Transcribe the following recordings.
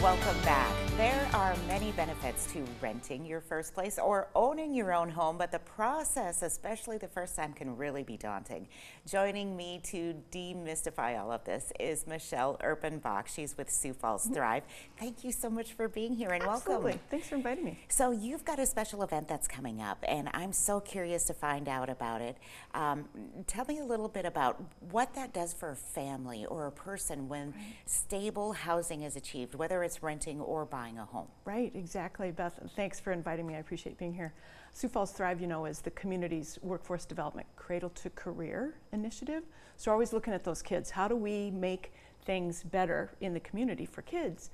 welcome back. There are many benefits to renting your first place or owning your own home, but the process, especially the first time, can really be daunting. Joining me to demystify all of this is Michelle Erpenbach. She's with Sioux Falls Thrive. Thank you so much for being here and Absolutely. welcome. Thanks for inviting me. So you've got a special event that's coming up, and I'm so curious to find out about it. Tell me a little bit about what that does for a family or a person when stable housing is achieved, whether it's renting or buying a home. Right, exactly. Beth, thanks for inviting me. I appreciate being here. Sioux Falls Thrive, you know, is the community's workforce development cradle to career initiative. So we're always looking at those kids. How do we make things better in the community for kids?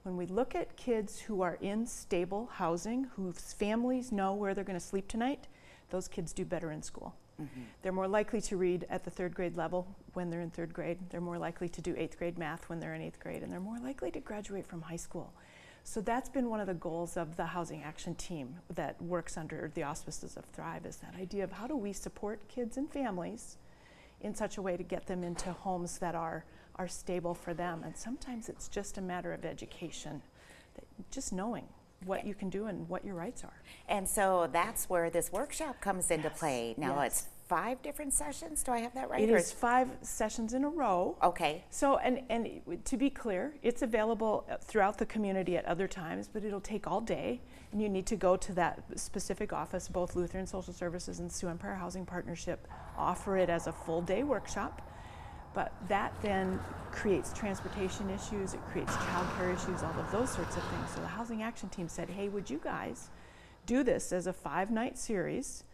When we look at kids who are in stable housing, whose families know where they're going to sleep tonight, those kids do better in school. They're more likely to read at the third grade level when they're in third grade. They're more likely to do eighth grade math when they're in eighth grade, and they're more likely to graduate from high school. So that's been one of the goals of the Housing Action Team that works under the auspices of Thrive, is that idea of how do we support kids and families in such a way to get them into homes that are stable for them. And sometimes it's just a matter of education, just knowing what you can do and what your rights are. And so that's where this workshop comes into play. Now it's 5 different sessions. Do I have that right? It is 5 sessions in a row. Okay. So, and to be clear, it's available throughout the community at other times, but it'll take all day, and you need to go to that specific office. Both Lutheran Social Services and Sioux Empire Housing Partnership offer it as a full day workshop. But that then creates transportation issues, it creates childcare issues, all of those sorts of things. So the Housing Action Team said, hey, would you guys do this as a 5-night series,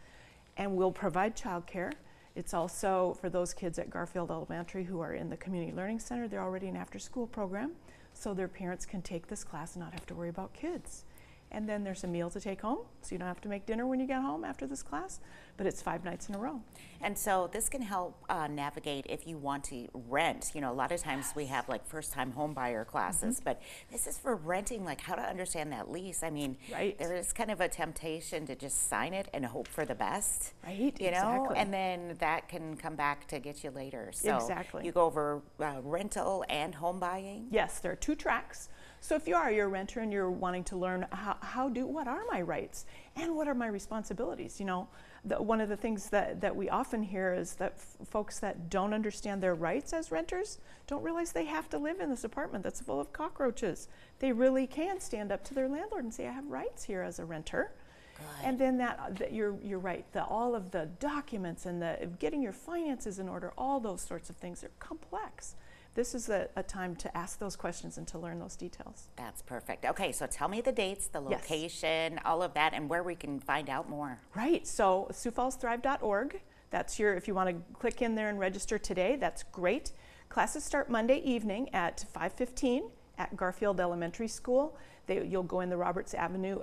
and we'll provide childcare. It's also for those kids at Garfield Elementary who are in the Community Learning Center. They're already an after-school program, so their parents can take this class and not have to worry about kids. And then there's a meal to take home, so you don't have to make dinner when you get home after this class, but it's 5 nights in a row. And so this can help navigate if you want to rent. You know, a lot of times we have like first-time home buyer classes, but this is for renting, like how to understand that lease. I mean, there is kind of a temptation to just sign it and hope for the best. Right, you know, and then that can come back to get you later. So you go over rental and home buying? Yes, there are 2 tracks. So if you're a renter and you're wanting to learn what are my rights and what are my responsibilities, you know, one of the things that we often hear is that folks that don't understand their rights as renters don't realize they have to live in this apartment that's full of cockroaches. They really can stand up to their landlord and say, I have rights here as a renter. Good. And then you're right, all of the documents and getting your finances in order, all those sorts of things are complex. This is a time to ask those questions and to learn those details. That's perfect. Okay, so tell me the dates, the location, all of that, and where we can find out more. Right, so SiouxFallsThrive.org. That's if you want to click in there and register today, that's great. Classes start Monday evening at 5:15 at Garfield Elementary School. You'll go in the Roberts Avenue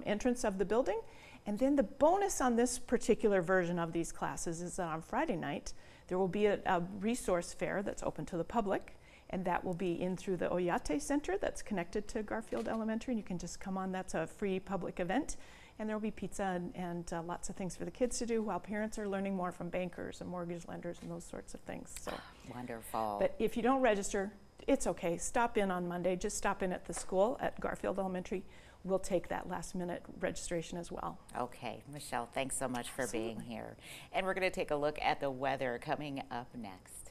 entrance of the building. And then the bonus on this particular version of these classes is that on Friday night, there will be a resource fair that's open to the public, and that will be in through the Oyate Center that's connected to Garfield Elementary, and you can just come on. That's a free public event, and there will be pizza and lots of things for the kids to do while parents are learning more from bankers and mortgage lenders and those sorts of things. So wonderful. But if you don't register, it's okay. Stop in on Monday. Just stop in at the school at Garfield Elementary. We'll take that last minute registration as well. Okay, Michelle, thanks so much for being here. And we're going to take a look at the weather coming up next.